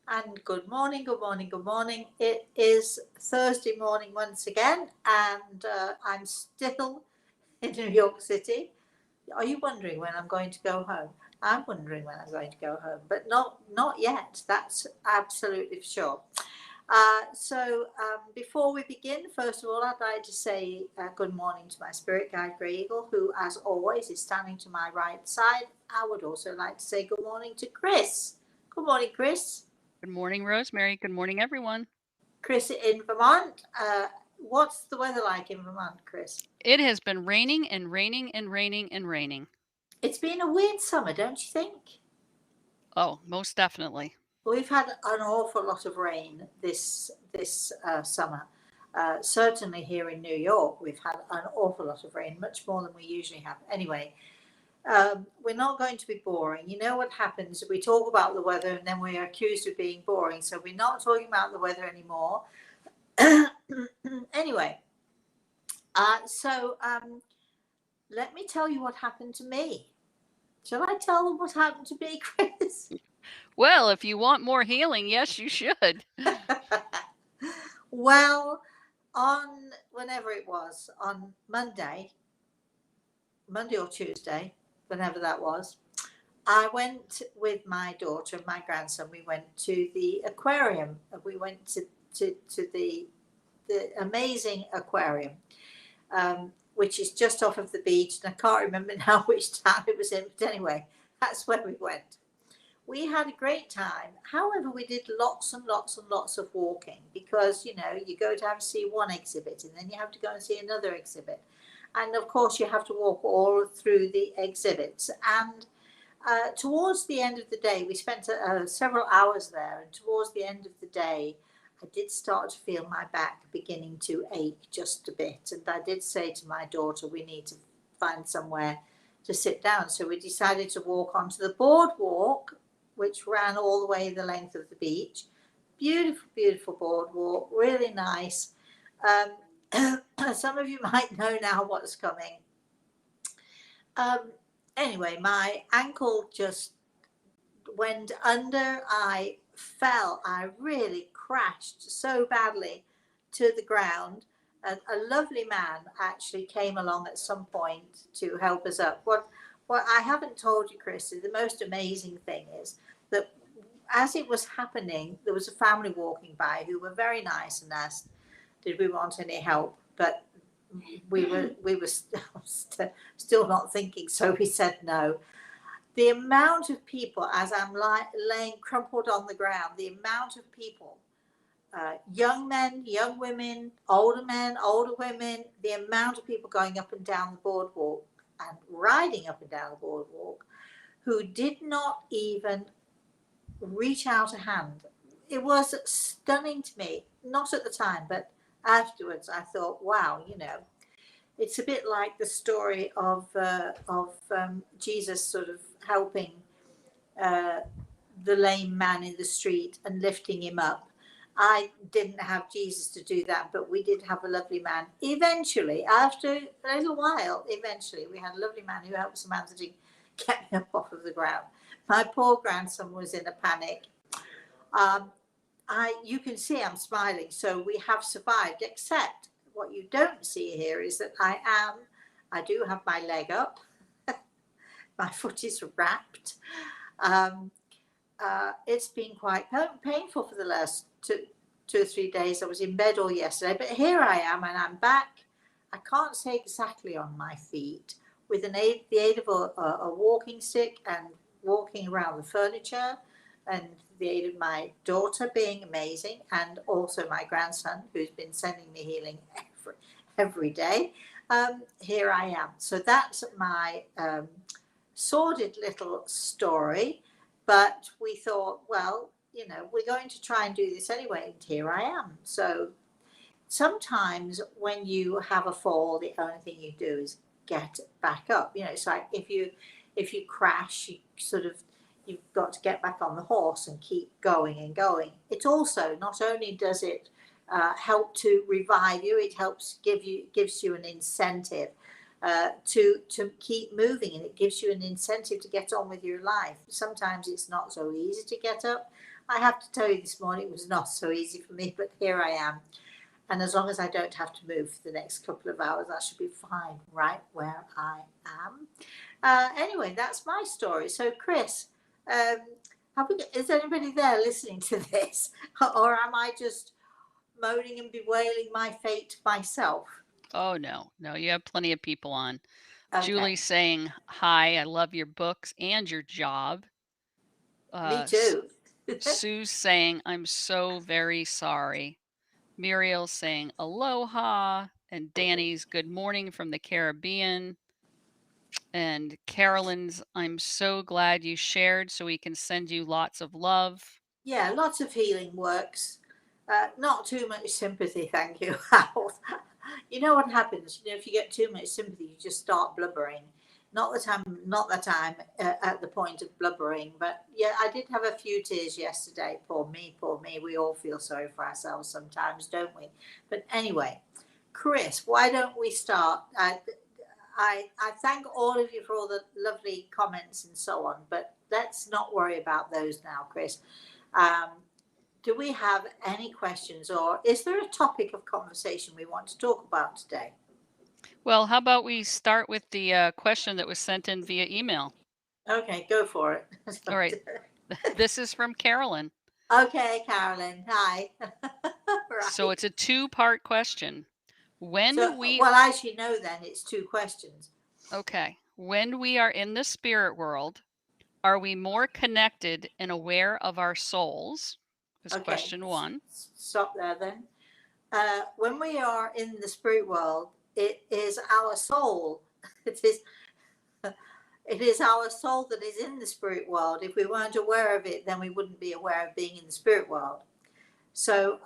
And good morning, good morning, good morning. It is Thursday morning once again, and I'm still in New York City. Are you wondering when I'm going to go home? I'm wondering when I'm going to go home, but not yet. That's absolutely for sure. Before we begin, first of all, I'd like to say good morning to my spirit guide, Grey Eagle, who, as always, is standing to my right side. I would also like to say good morning to Chris. Good morning, Chris. Good morning, Rosemary. Good morning, everyone. Chris in Vermont. What's the weather like in Vermont, Chris? It has been raining and raining and raining and raining. It's been a weird summer, don't you think? Oh, most definitely. We've had an awful lot of rain this summer. Certainly here in New York, we've had an awful lot of rain, much more than we usually have. Anyway, we're not going to be boring. You know what happens? We talk about the weather and then we're accused of being boring. So we're not talking about the weather anymore. Anyway, let me tell you what happened to me. Shall I tell them what happened to me, Chris? Well, if you want more healing, yes, you should. Well, on whenever it was, on Monday or Tuesday, whenever that was, I went with my daughter and my grandson. We went to the aquarium. We went to the amazing aquarium, which is just off of the beach. And I can't remember now which town it was in, but anyway, that's where we went. We had a great time. However, we did lots and lots and lots of walking because, you go to have to see one exhibit and then you have to go and see another exhibit. And of course, you have to walk all through the exhibits. And towards the end of the day, we spent several hours there. And towards the end of the day, I did start to feel my back beginning to ache just a bit. And I did say to my daughter, we need to find somewhere to sit down. So we decided to walk onto the boardwalk, which ran all the way the length of the beach. Beautiful, beautiful boardwalk, really nice. Some of you might know now what's coming. Anyway, my ankle just went under. I fell. I really crashed so badly to the ground. A lovely man actually came along at some point to help us up. What I haven't told you, Chris, is the most amazing thing is that as it was happening, there was a family walking by who were very nice and asked, did we want any help? But we were still not thinking, so we said no. The amount of people, as I'm laying crumpled on the ground, the amount of people, young men, young women, older men, older women, the amount of people going up and down the boardwalk and riding up and down the boardwalk who did not even reach out a hand. It was stunning to me, not at the time, but afterwards I thought, wow, it's a bit like the story of Jesus sort of helping the lame man in the street and lifting him up. I didn't have Jesus to do that, but we did have a lovely man. Eventually, after a little while, we had a lovely man who helped some man to get me up off of the ground. My poor grandson was in a panic. You can see I'm smiling, so we have survived, except what you don't see here is that I do have my leg up. My foot is wrapped. It's been quite painful for the last two or 3 days. I was in bed all yesterday, but here I am and I'm back. I can't say exactly on my feet with the aid of a walking stick and walking around the furniture, and the aid of my daughter being amazing, and also my grandson who's been sending me healing every day. Here I am. So that's my sordid little story, but we thought, well, we're going to try and do this anyway, and here I am. So sometimes when you have a fall, the only thing you do is get back up. It's like if you crash, you've got to get back on the horse and keep going and going. It also, not only does it help to revive you, it gives you an incentive to keep moving, and it gives you an incentive to get on with your life. Sometimes it's not so easy to get up, I have to tell you, this morning it was not so easy for me, but here I am. And as long as I don't have to move for the next couple of hours, I should be fine right where I am. Anyway, that's my story. So, Chris, um, is anybody there listening to this? Or am I just moaning and bewailing my fate myself? Oh, no. No, you have plenty of people on. Okay, Julie's saying, "Hi, I love your books and your job." me S too. Sue's saying, "I'm so very sorry." Muriel's saying, "Aloha." And Danny's, "Good morning from the Caribbean." And Carolyn's, "I'm so glad you shared so we can send you lots of love." Yeah, lots of healing works. Not too much sympathy, thank you. You know what happens? You know, if you get too much sympathy, you just start blubbering. Not that I'm at the point of blubbering, but yeah, I did have a few tears yesterday. Poor me, poor me. We all feel sorry for ourselves sometimes, don't we? But anyway, Chris, why don't we start? I thank all of you for all the lovely comments and so on, but let's not worry about those now, Chris. Um, do we have any questions, or is there a topic of conversation we want to talk about today? Well, how about we start with the question that was sent in via email? Okay, go for it. All right. This is from Carolyn. Okay, Carolyn. Hi. So Right. it's a two-part question. So, When we well, as you know, then it's two questions. Okay. When we are in the spirit world, are we more connected and aware of our souls? Is Okay, question one. stop there then. When we are in the spirit world, it is our soul. It is It is our soul that is in the spirit world. If we weren't aware of it, then we wouldn't be aware of being in the spirit world. So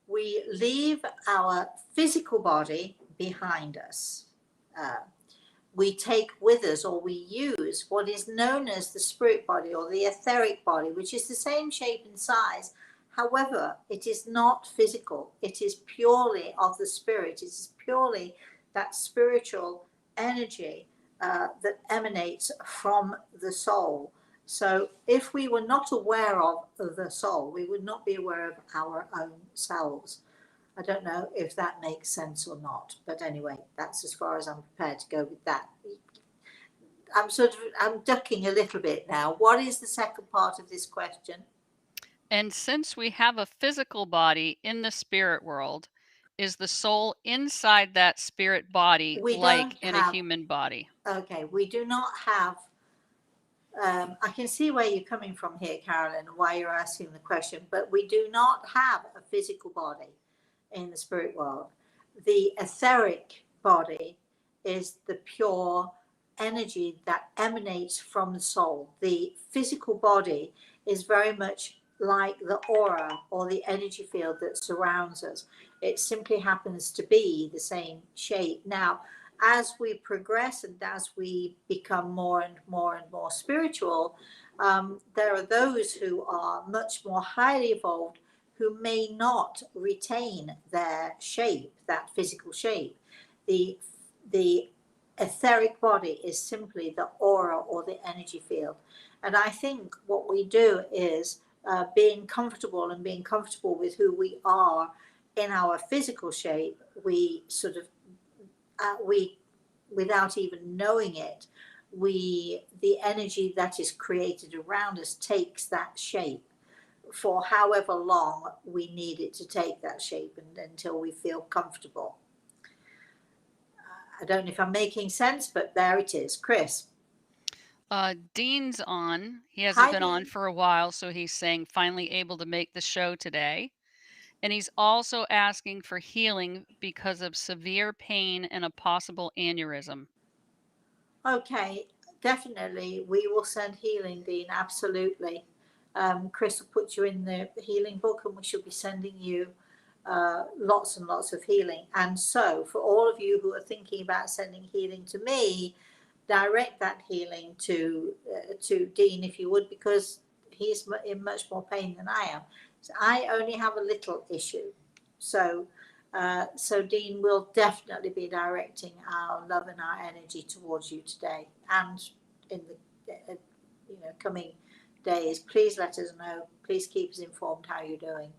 we leave our physical body behind us. Uh, we take with us, or we use what is known as the spirit body or the etheric body, which is the same shape and size. However, it is not physical. It is purely of the spirit. It is purely that spiritual energy that emanates from the soul. So, if we were not aware of the soul, we would not be aware of our own selves. I don't know if that makes sense or not, but anyway, that's as far as I'm prepared to go with that. I'm ducking a little bit now. What is the second part of this question? And since we have a physical body in the spirit world, is the soul inside that spirit body We like don't in a have, human body? okay, we do not have, I can see where you're coming from here, Carolyn, and why you're asking the question, but we do not have a physical body in the spirit world. The etheric body is the pure energy that emanates from the soul. The physical body is very much like the aura or the energy field that surrounds us. It simply happens to be the same shape. Now, as we progress and as we become more and more and more spiritual, there are those who are much more highly evolved who may not retain their shape, that physical shape. The, the etheric body is simply the aura or the energy field. And I think what we do is being comfortable with who we are in our physical shape, we sort of, we, without even knowing it, the energy that is created around us takes that shape for however long we need it to take that shape and until we feel comfortable. I don't know if I'm making sense, but there it is. Chris. Dean's on. He hasn't Hi, been on Dean. for a while, so he's saying finally able to make the show today. And he's also asking for healing because of severe pain and a possible aneurysm. Okay, definitely. We will send healing, Dean. Absolutely. Chris will put you in the healing book and we shall be sending you lots and lots of healing. And so, for all of you who are thinking about sending healing to me, direct that healing to Dean if you would, because he's in much more pain than I am. So I only have a little issue. So so Dean will definitely be directing our love and our energy towards you today, and in the coming days, please let us know. Please keep us informed how you're doing.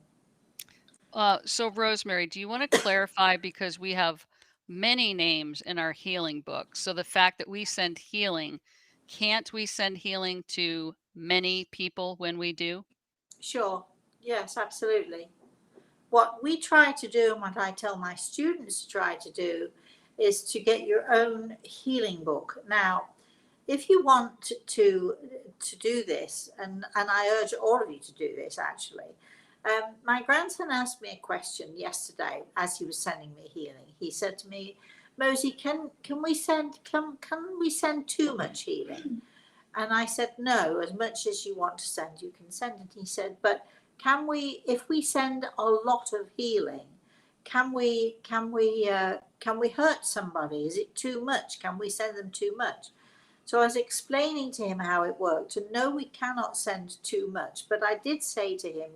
So Rosemary, do you want to clarify, because we have many names in our healing book? So the fact that we send healing, can't we send healing to many people when we do? Sure. Yes, absolutely. What we try to do, and what I tell my students to try to do, is to get your own healing book. Now, if you want to do this, and I urge all of you to do this actually, my grandson asked me a question yesterday as he was sending me healing. He said to me, Mosey, can we send too much healing? And I said, no, as much as you want to send, you can send. And he said, but if we send a lot of healing, can we hurt somebody? Is it too much? Can we send them too much? So I was explaining to him how it worked. And no, we cannot send too much. But I did say to him,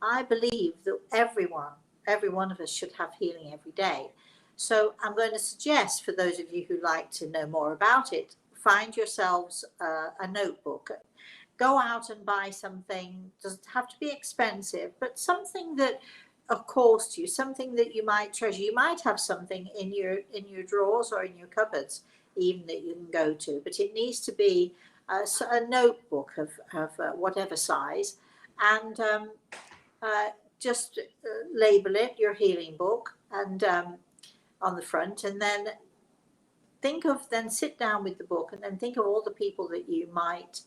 I believe that every one of us should have healing every day. So I'm going to suggest, for those of you who like to know more about it, find yourselves a notebook. Go out and buy something. Doesn't have to be expensive, but something that of course to you, something that you might treasure. You might have something in your drawers or in your cupboards even that you can go to, but it needs to be a notebook of whatever size, and just label it your healing book, and on the front, and then sit down with the book and then think of all the people that you might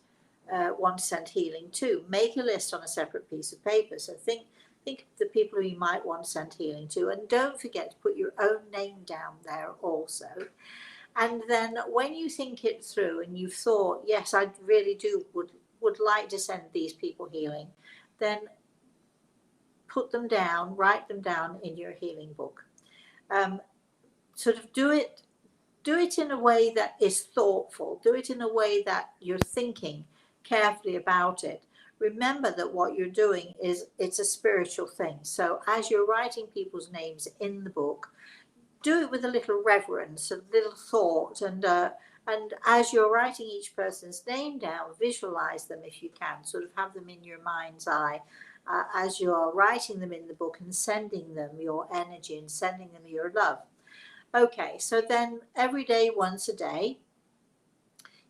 want to send healing to. Make a list on a separate piece of paper. So think of the people who you might want to send healing to, and don't forget to put your own name down there also. And then when you think it through and you've thought, yes, I really would like to send these people healing, then put them down, write them down in your healing book. Sort of do it in a way that is thoughtful. Do it in a way that you're thinking carefully about it. Remember that what you're doing it's a spiritual thing. So as you're writing people's names in the book, do it with a little reverence, a little thought, and as you're writing each person's name down, visualize them if you can, sort of have them in your mind's eye as you are writing them in the book and sending them your energy and sending them your love. Okay, so then every day, once a day,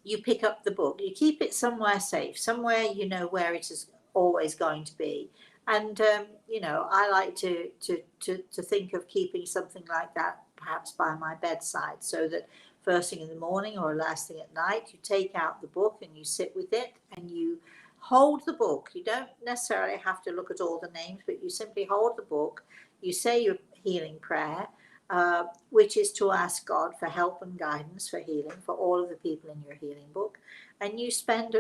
you pick up the book. You keep it somewhere safe, somewhere you know where it is always going to be. And I like to think of keeping something like that perhaps by my bedside, so that first thing in the morning or last thing at night, you take out the book and you sit with it and you hold the book. You don't necessarily have to look at all the names, but you simply hold the book. You say your healing prayer, which is to ask God for help and guidance for healing for all of the people in your healing book. And you spend,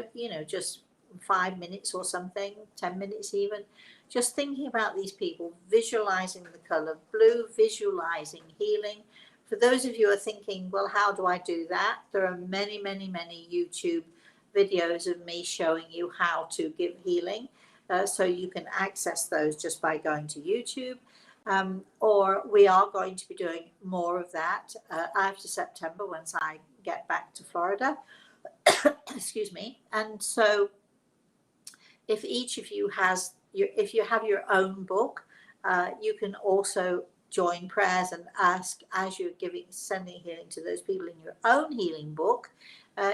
just 5 minutes or something, 10 minutes even, just thinking about these people, visualizing the color blue, visualizing healing. For those of you who are thinking, well, how do I do that? There are many, many, many YouTube videos of me showing you how to give healing. So you can access those just by going to YouTube. Or we are going to be doing more of that after September once I get back to Florida. Excuse me. And so if each of you if you have your own book, you can also join prayers and ask as you're sending healing to those people in your own healing book.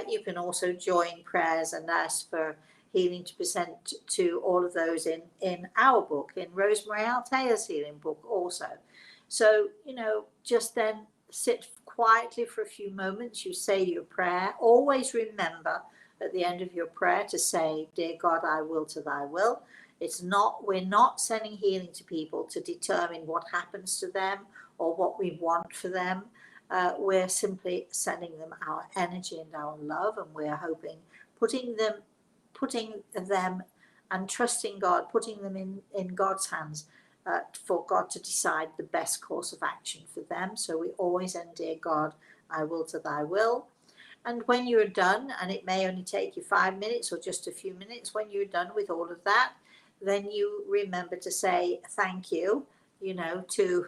You can also join prayers and ask for healing to present to all of those in our book, in Rosemary Altea's healing book also. So, just then sit quietly for a few moments. You say your prayer. Always remember at the end of your prayer to say, dear God, I will to thy will. We're not sending healing to people to determine what happens to them or what we want for them. We're simply sending them our energy and our love, and we're hoping, putting them and trusting God, putting them in God's hands for God to decide the best course of action for them. So we always end, dear God, I will to thy will. And when you're done, and it may only take you 5 minutes or just a few minutes, when you're done with all of that, then you remember to say thank you, to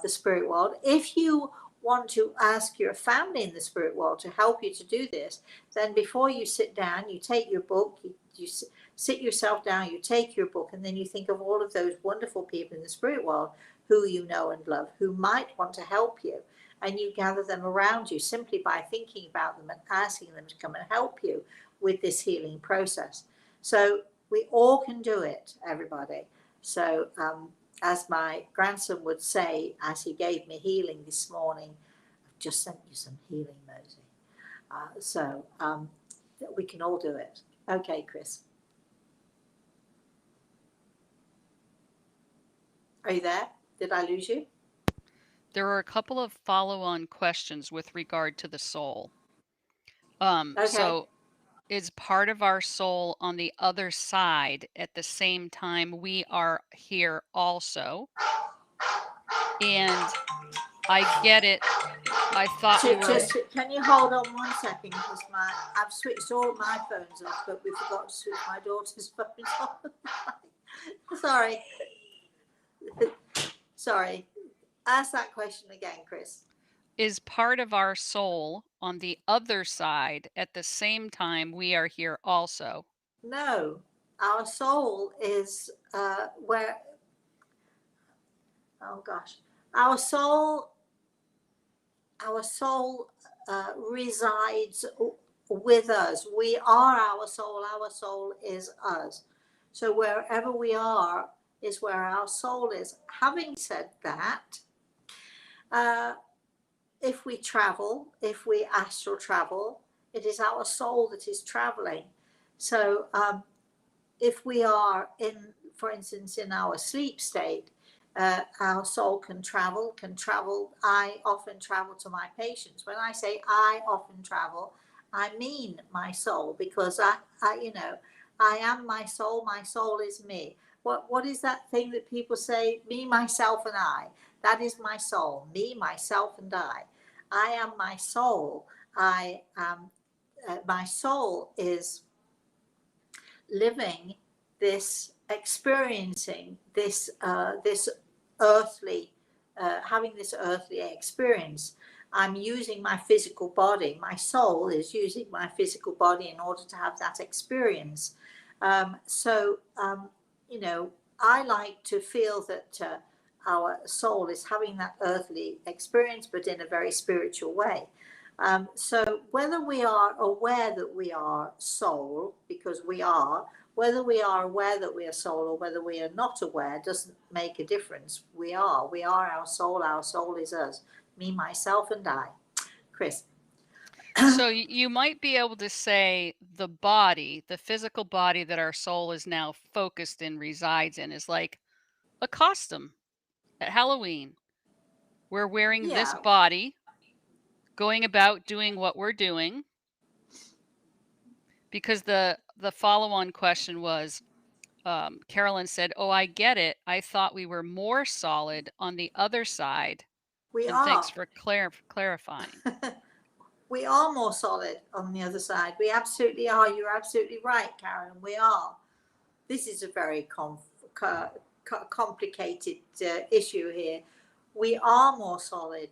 the spirit world. If you want to ask your family in the spirit world to help you to do this, then before you sit down, you take your book, you sit yourself down, you take your book, and then you think of all of those wonderful people in the spirit world who you know and love, who might want to help you. And you gather them around you simply by thinking about them and asking them to come and help you with this healing process. So we all can do it, everybody. So as my grandson would say, as he gave me healing this morning, I've just sent you some healing, Mosey. So we can all do it. Okay, Chris. Are you there? Did I lose you? There are a couple of follow-on questions with regard to the soul. Okay. So is part of our soul on the other side at the same time we are here also? And I get it. I thought we were. Can you hold on 1 second? Because I've switched all my phones off, but we forgot to switch my daughter's phones on. Sorry. Sorry. Ask that question again, Chris. Is part of our soul on the other side at the same time we are here also? No, our soul is where. Oh gosh, our soul resides with us. We are our soul. Our soul is us. So wherever we are is where our soul is. Having said that, if we travel, if we astral travel, it is our soul that is traveling. So if we are in, for instance, in our sleep state, our soul can travel. I often travel to my patients. When I say I often travel, I mean my soul, because I am my soul. My soul is me. What is that thing that people say? Me, myself, and I. That is my soul. Me, myself, and I. I am my soul. I am. My soul is living this, experiencing this earthly, having this earthly experience. I'm using my physical body. My soul is using my physical body in order to have that experience. I like to feel that our soul is having that earthly experience, but in a very spiritual way. So whether we are aware that we are soul, because we are, whether we are aware that we are soul or whether we are not aware doesn't make a difference. We are our soul is us, me, myself, and I. Chris. So you might be able to say the body, the physical body that our soul is now focused in, resides in, is like a costume at Halloween. We're wearing this body, going about doing what we're doing. Because the follow-on question was, Carolyn said, "Oh, I get it. I thought we were more solid on the other side." We and are. Thanks for clarifying. We are more solid on the other side. We absolutely are. You're absolutely right, Carolyn. We are. This is a very complicated issue here. We are more solid.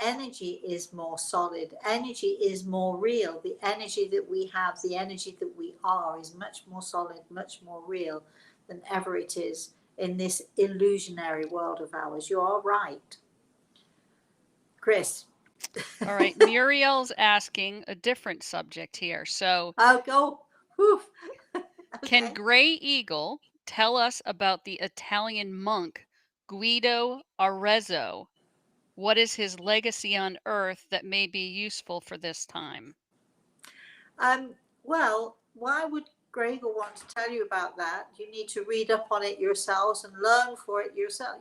Energy is more solid. Energy is more real. The energy that we have, the energy that we are, is much more solid, much more real than ever it is in this illusionary world of ours. You are right. Chris. All right. Muriel's asking a different subject here. So, I'll go. Whew. Okay. Can Gray Eagle tell us about the Italian monk Guido Arezzo? What is his legacy on Earth that may be useful for this time? Well, why would Gregor want to tell you about that? You need to read up on it yourselves and learn for it yourself.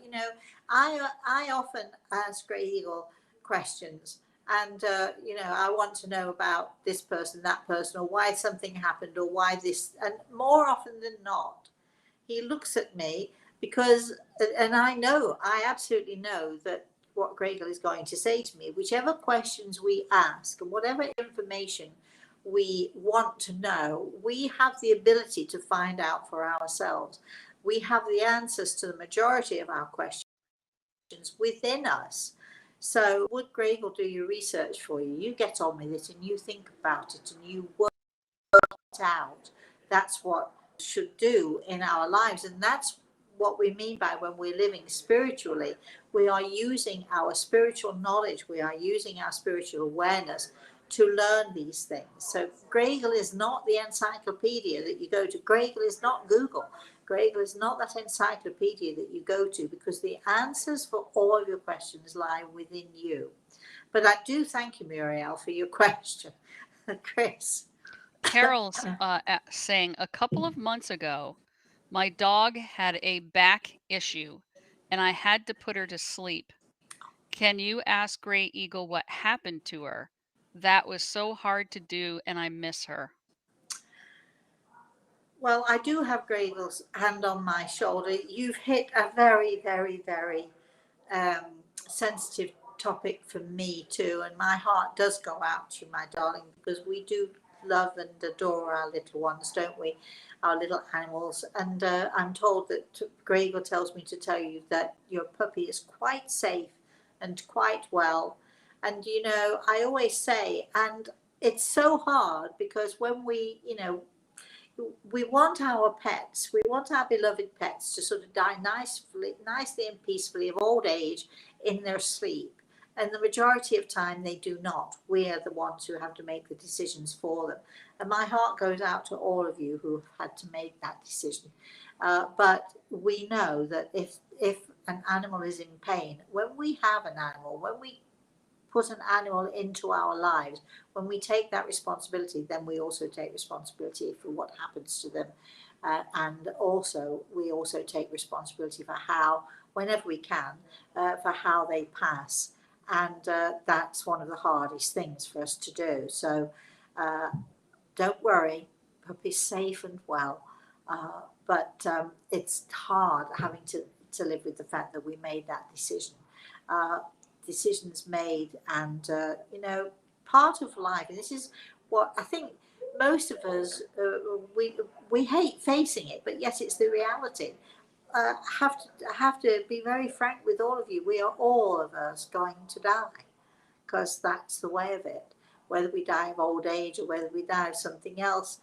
I often ask Grey Eagle questions, and I want to know about this person, that person, or why something happened, or why this. And more often than not, he looks at me because, and I absolutely know that what Grey Eagle is going to say to me, whichever questions we ask and whatever information we want to know, we have the ability to find out for ourselves. We have the answers to the majority of our questions within us. So would Gregor do your research for you? You get on with it and you think about it and you work it out. That's what should do in our lives, and that's what we mean by when we're living spiritually. We are using our spiritual knowledge, we are using our spiritual awareness to learn these things. So Gregor is not the encyclopedia that you go to. Gregor is not Google. Gregor is not that encyclopedia that you go to, because the answers for all of your questions lie within you. But I do thank you, Muriel, for your question. Chris. Carol's saying, a couple of months ago, my dog had a back issue and I had to put her to sleep. Can you ask Gray Eagle what happened to her? That was so hard to do and I miss her. Well, I do have Gregor's hand on my shoulder. You've hit a very, very, very sensitive topic for me too, and my heart does go out to you, my darling, because we do love and adore our little ones, don't we? Our little animals. And I'm told that Gregor tells me to tell you that your puppy is quite safe and quite well. And you know, I always say, and it's so hard because when we want our pets, we want our beloved pets to sort of die nicely and peacefully of old age in their sleep. And the majority of time they do not. We are the ones who have to make the decisions for them. And my heart goes out to all of you who have had to make that decision. But we know that if an animal is in pain, when we have an animal, when we put an animal into our lives, when we take that responsibility, then we also take responsibility for what happens to them. And also, we also take responsibility for how, whenever we can, for how they pass. And that's one of the hardest things for us to do. So don't worry, puppy's safe and well. But it's hard having to live with the fact that we made that decision. Decisions made, and part of life, and this is what I think most of us we hate facing it, but yet it's the reality. Have to be very frank with all of you. We are all of us going to die, because that's the way of it. Whether we die of old age or whether we die of something else,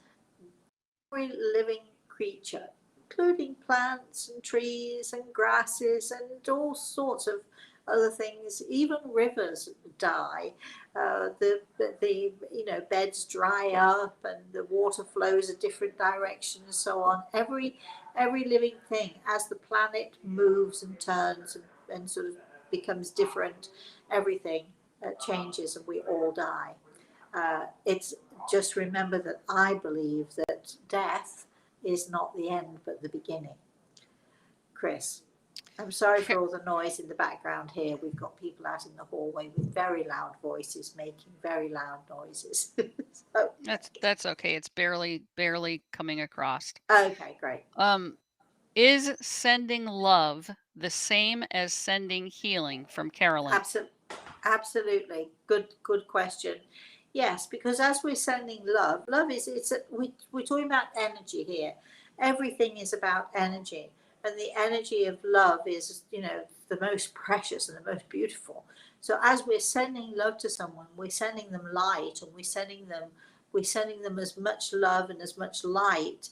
every living creature, including plants and trees and grasses and all sorts of other things, even rivers die. The beds dry up and the water flows a different direction and so on. Every living thing, as the planet moves and turns and sort of becomes different, everything changes and we all die. It's just remember that I believe that death is not the end but the beginning. Chris, I'm sorry for all the noise in the background here. We've got people out in the hallway with very loud voices making very loud noises. So, That's okay. It's barely coming across. okay, great. Is sending love the same as sending healing, from Carolyn? Absolutely. Good question. Yes, because as we're sending love is we're talking about energy here. Everything is about energy, and the energy of love is the most precious and the most beautiful. So as we're sending love to someone, we're sending them light, and we're sending them as much love and as much light,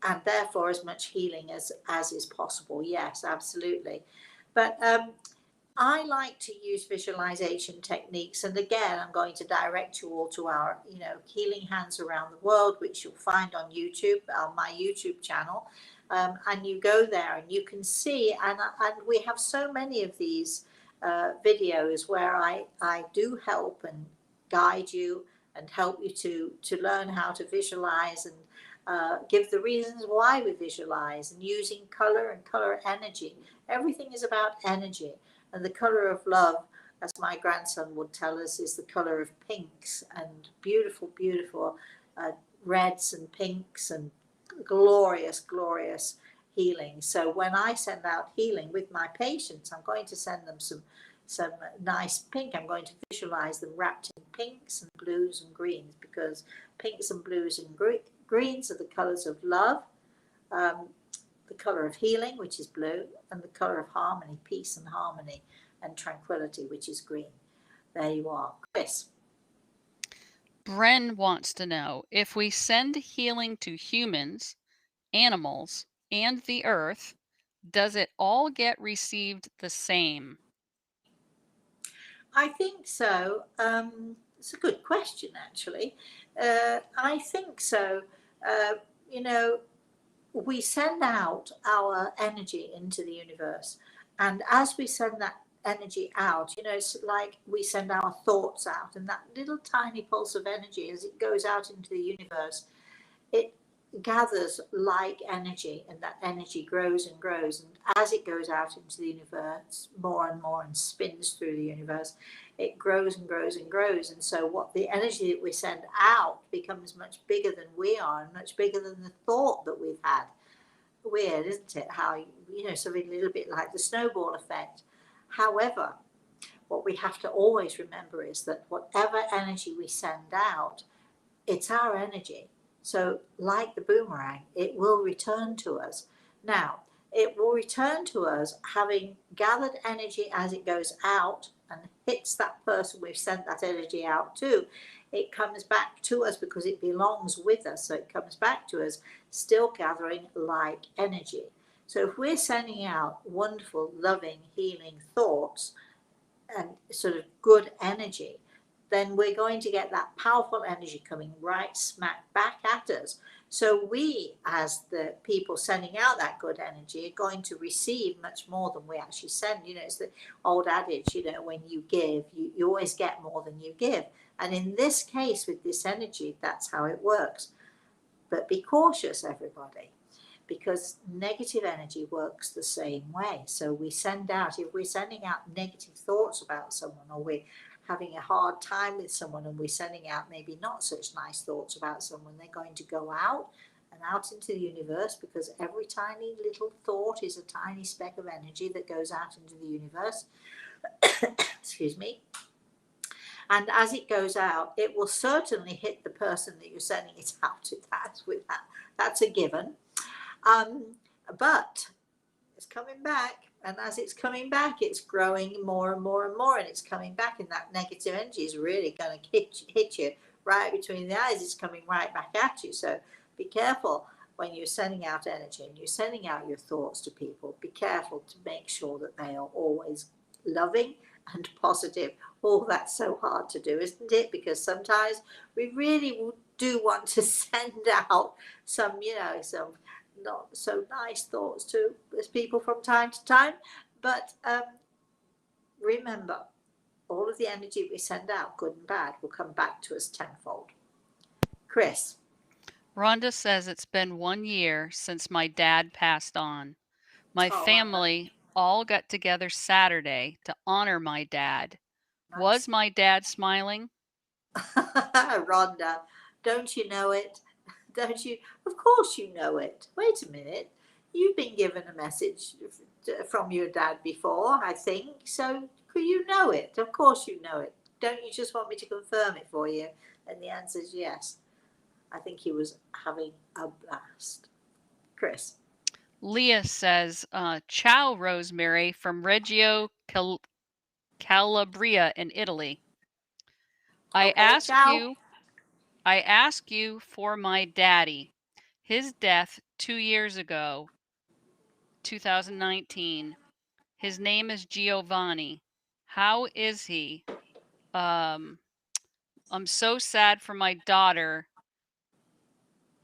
and therefore as much healing as is possible. Yes, absolutely. But I like to use visualization techniques, and again, I'm going to direct you all to our, Healing Hands Around the World, which you'll find on YouTube, on my YouTube channel, and you go there and you can see, and we have so many of these videos where I do help and guide you and help you to learn how to visualize, and give the reasons why we visualize, and using color and color energy. Everything is about energy. And the color of love, as my grandson would tell us, is the color of pinks and beautiful, beautiful reds and pinks and glorious, glorious healing. So when I send out healing with my patients, I'm going to send them some nice pink. I'm going to visualize them wrapped in pinks and blues and greens, because pinks and blues and greens are the colors of love. The color of healing, which is blue, and the color of harmony, peace and harmony, and tranquility, which is green. There you are. Chris. Bren wants to know if we send healing to humans, animals, and the earth, does it all get received the same? I think so. It's a good question, actually. I think so. Uh, you know, we send out our energy into the universe, and as we send that energy out, it's like we send our thoughts out, and that little tiny pulse of energy, as it goes out into the universe, it gathers like energy, and that energy grows and grows, and as it goes out into the universe more and more and spins through the universe, it grows and grows and grows. And so what the energy that we send out becomes much bigger than we are, and much bigger than the thought that we've had. Weird, isn't it? How, something a little bit like the snowball effect. However, what we have to always remember is that whatever energy we send out, it's our energy. So, like the boomerang, it will return to us. Now, it will return to us having gathered energy as it goes out and hits that person we've sent that energy out to. It comes back to us because it belongs with us. So, it comes back to us still gathering like energy. So, if we're sending out wonderful, loving, healing thoughts and sort of good energy, then we're going to get that powerful energy coming right smack back at us. So we, as the people sending out that good energy, are going to receive much more than we actually send. It's the old adage, when you give, you always get more than you give. And in this case, with this energy, that's how it works. But be cautious, everybody, because negative energy works the same way. So we send out, if we're sending out negative thoughts about someone, or we're having a hard time with someone and we're sending out maybe not such nice thoughts about someone, they're going to go out and out into the universe, because every tiny little thought is a tiny speck of energy that goes out into the universe. Excuse me. And as it goes out, it will certainly hit the person that you're sending it out to. That's a given. But it's coming back, and as it's coming back, it's growing more and more and more, and it's coming back, and that negative energy is really going to hit you right between the eyes. It's coming right back at you. So be careful when you're sending out energy and you're sending out your thoughts to people. Be careful to make sure that they are always loving and positive. Oh, that's so hard to do, isn't it? Because sometimes we really do want to send out some not so nice thoughts to people from time to time. But remember, all of the energy we send out, good and bad, will come back to us tenfold. Chris. Rhonda says it's been 1 year since my dad passed on. My family all got together Saturday to honor my dad. Nice. Was my dad smiling? Rhonda, don't you know it? Don't you? Of course you know it. Wait a minute. You've been given a message from your dad before, I think. So you know it. Of course you know it. Don't you just want me to confirm it for you? And the answer is yes. I think he was having a blast. Chris. Leah says, ciao, Rosemary, from Reggio Calabria in Italy. I ask you for my daddy. His death 2 years ago, 2019. His name is Giovanni. How is he? I'm so sad for my daughter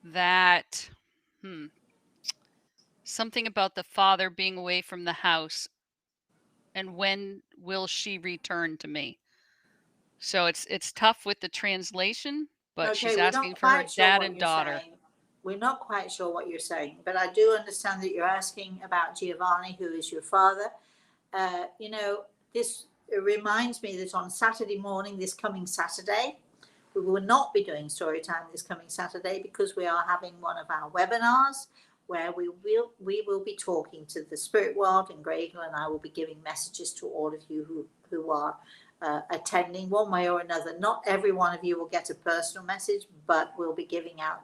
that something about the father being away from the house, and when will she return to me? So it's tough with the translation, but Okay, she's we're not asking for her quite sure dad what and you're daughter. saying. We're not quite sure what you're saying, but I do understand that you're asking about Giovanni, who is your father. This reminds me that on Saturday morning, this coming Saturday, we will not be doing story time this coming Saturday, because we are having one of our webinars where we will be talking to the spirit world, and Gregor and I will be giving messages to all of you who are attending one way or another. Not every one of you will get a personal message, but we'll be giving out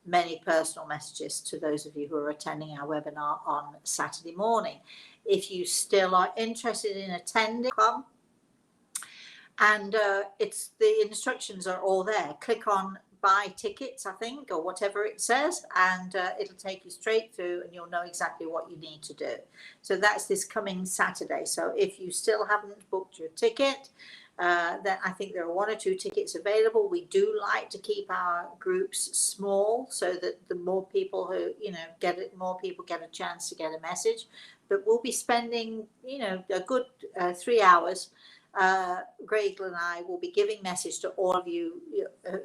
many personal messages to those of you who are attending our webinar on Saturday morning. If you still are interested in attending, come. And it's the instructions are all there. Click on buy tickets, I think, or whatever it says, and it'll take you straight through and you'll know exactly what you need to do. So that's this coming Saturday. So if you still haven't booked your ticket, then I think there are 1 or 2 tickets available. We do like to keep our groups small so that the more people who, get it, more people get a chance to get a message. But we'll be spending, a good 3 hours. Greg and I will be giving message to all of you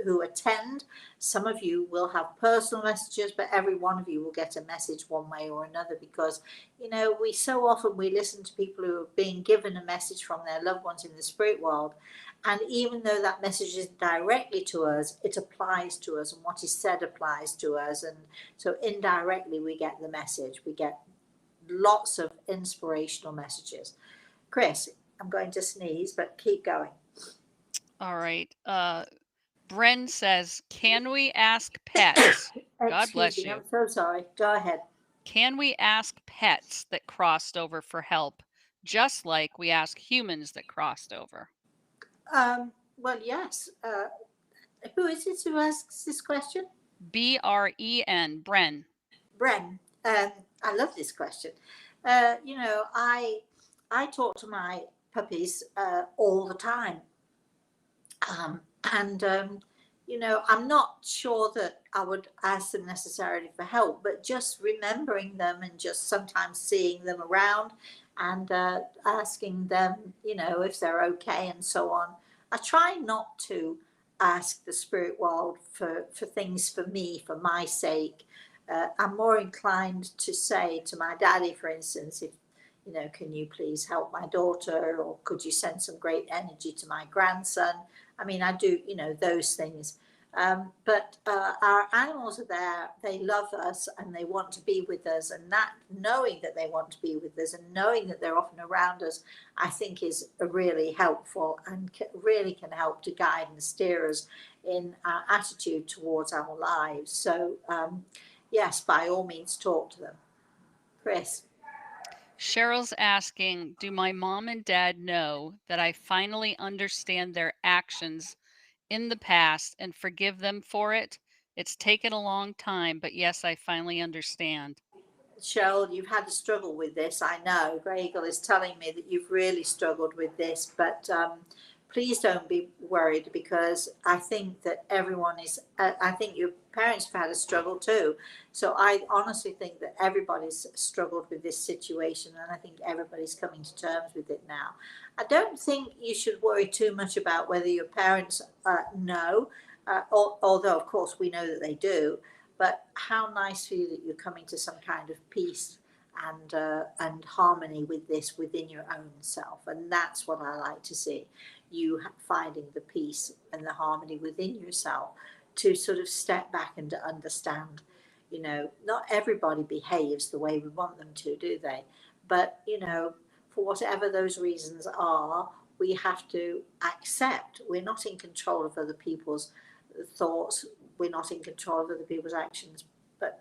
who attend. Some of you will have personal messages, but every one of you will get a message one way or another, because we so often we listen to people who are being given a message from their loved ones in the spirit world, and even though that message isn't directly to us, it applies to us, and what is said applies to us, and so indirectly we get the message. We get lots of inspirational messages. Chris, I'm going to sneeze, but keep going. All right. Bren says, can we ask pets? God bless Excuse me, you. I'm so sorry. Go ahead. Can we ask pets that crossed over for help, just like we ask humans that crossed over? Well, yes. Who is it who asks this question? Bren. Bren. Bren. I love this question. I talk to my puppies all the time. And I'm not sure that I would ask them necessarily for help, but just remembering them and just sometimes seeing them around and asking them, if they're okay and so on. I try not to ask the spirit world for things for me, for my sake. I'm more inclined to say to my daddy, for instance, if can you please help my daughter, or could you send some great energy to my grandson? I mean, I do, those things. But our animals are there, they love us and they want to be with us. And that knowing that they want to be with us and knowing that they're often around us, I think is really helpful and really can help to guide and steer us in our attitude towards our lives. So, yes, by all means, talk to them. Chris. Cheryl's asking, do my mom and dad know that I finally understand their actions in the past and forgive them for it? It's taken a long time, but yes, I finally understand. Cheryl, you've had a struggle with this. I know. Gregor is telling me that you've really struggled with this, but please don't be worried, because I think that everyone is, I think your parents have had a struggle too. So I honestly think that everybody's struggled with this situation, and I think everybody's coming to terms with it now. I don't think you should worry too much about whether your parents know, although of course we know that they do. But how nice for you that you're coming to some kind of peace and harmony with this within your own self, and that's what I like to see. You finding the peace and the harmony within yourself to sort of step back and to understand. Not everybody behaves the way we want them to, do they? But for whatever those reasons are, we have to accept we're not in control of other people's thoughts. We're not in control of other people's actions, but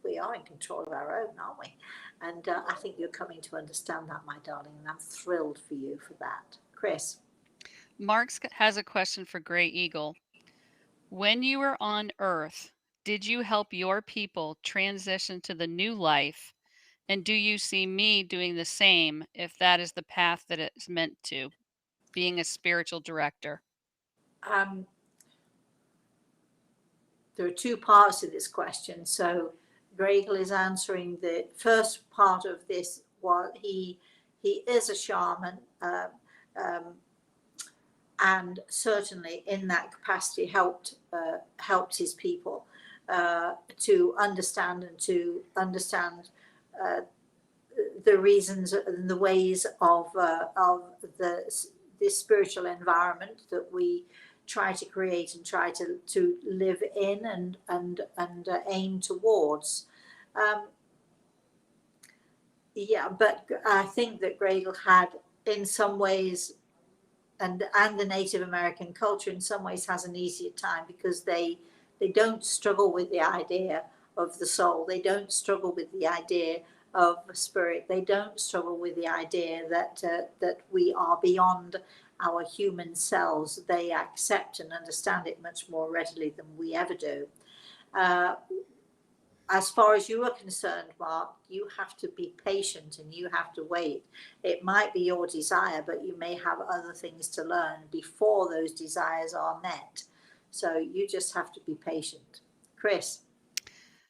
we are in control of our own, aren't we? And I think you're coming to understand that, my darling, and I'm thrilled for you for that. Chris. Mark has a question for Gray Eagle. When you were on Earth, did you help your people transition to the new life? And do you see me doing the same if that is the path that it's meant to, being a spiritual director? There are 2 parts to this question. So Gregor is answering the first part of this. While he is a shaman, and certainly in that capacity helped his people to understand the reasons and the ways of this spiritual environment that we try to create and try to live in and aim towards. But I think that Gradle had, in some ways, and the Native American culture in some ways has an easier time, because they They don't struggle with the idea of the soul. They don't struggle with the idea of spirit. They don't struggle with the idea that we are beyond our human selves. They accept and understand it much more readily than we ever do. Uh, as far as you are concerned, Mark, you have to be patient and you have to wait. It might be your desire, but you may have other things to learn before those desires are met. So you just have to be patient. Chris.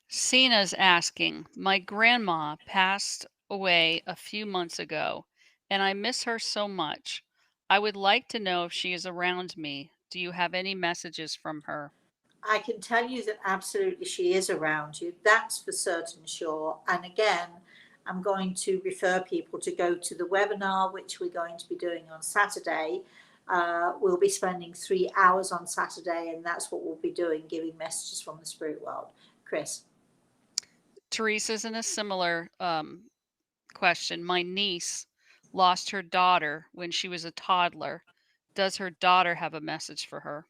Sina's asking, my grandma passed away a few months ago, and I miss her so much. I would like to know if she is around me. Do you have any messages from her? I can tell you that absolutely she is around you. That's for certain sure. And again, I'm going to refer people to go to the webinar, which we're going to be doing on Saturday. We'll be spending 3 hours on Saturday, and that's what we'll be doing, giving messages from the spirit world. Chris. Teresa's in a similar question. My niece lost her daughter when she was a toddler. Does her daughter have a message for her?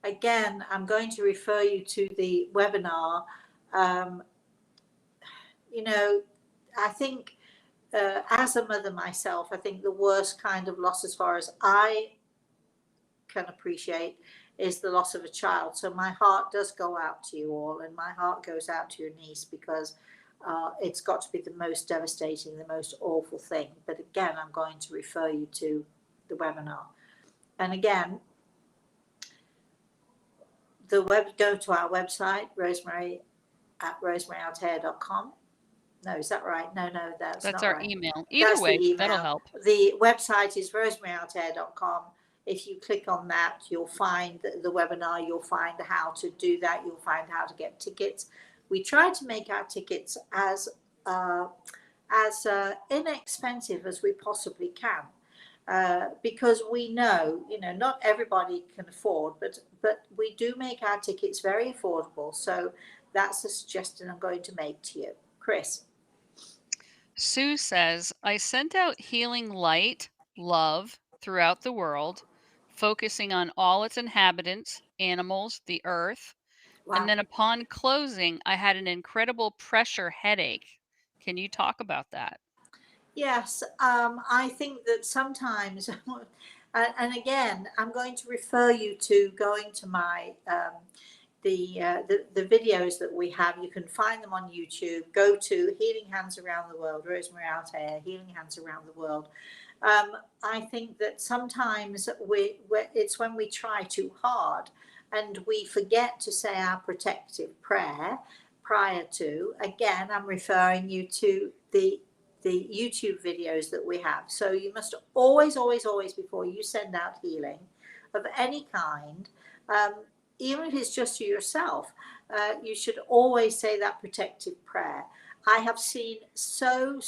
Again, I'm going to refer you to the webinar. Um, you know, I think as a mother myself, I think the worst kind of loss, as far as I can appreciate, is the loss of a child. So my heart does go out to you all, and my heart goes out to your niece, because it's got to be the most devastating, the most awful thing. But again, I'm going to refer you to the webinar. And again, go to our website, Rosemary at rosemaryaltea.com. No, is that right? No, that's That's not our right. email. Either That's way, the that'll email. help. The website is rosemaryaltea.com. If you click on that, you'll find the webinar. You'll find how to do that. You'll find how to get tickets. We try to make our tickets as inexpensive as we possibly can. Because we know, not everybody can afford, but we do make our tickets very affordable. So that's a suggestion I'm going to make to you. Chris. Sue says, I sent out healing light, love throughout the world, focusing on all its inhabitants, animals, the earth. And Wow. then upon closing, I had an incredible pressure headache. Can you talk about that? Yes, I think that sometimes, and again, I'm going to refer you to going to my the videos that we have. You can find them on YouTube. Go to Healing Hands Around the World, Rosemary Altea, Healing Hands Around the World. I think that sometimes it's when we try too hard and we forget to say our protective prayer prior to. Again, I'm referring you to the YouTube videos that we have. So you must always, always, always, before you send out healing of any kind, even if it's just to yourself, you should always say that protective prayer. I have seen so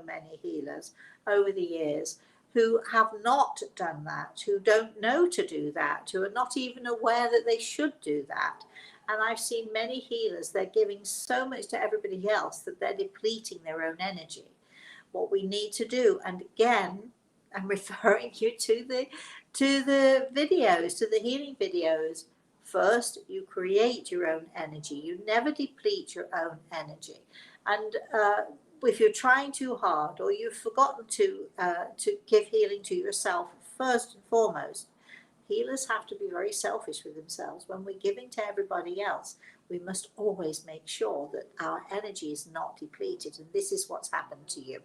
many healers over the years who have not done that, who don't know to do that, who are not even aware that they should do that. And I've seen many healers, they're giving so much to everybody else that they're depleting their own energy. What we need to do, and again, I'm referring you to the videos, to the healing videos. First, you create your own energy. You never deplete your own energy. And if you're trying too hard, or you've forgotten to give healing to yourself first and foremost, healers have to be very selfish with themselves. When we're giving to everybody else, we must always make sure that our energy is not depleted. And this is what's happened to you.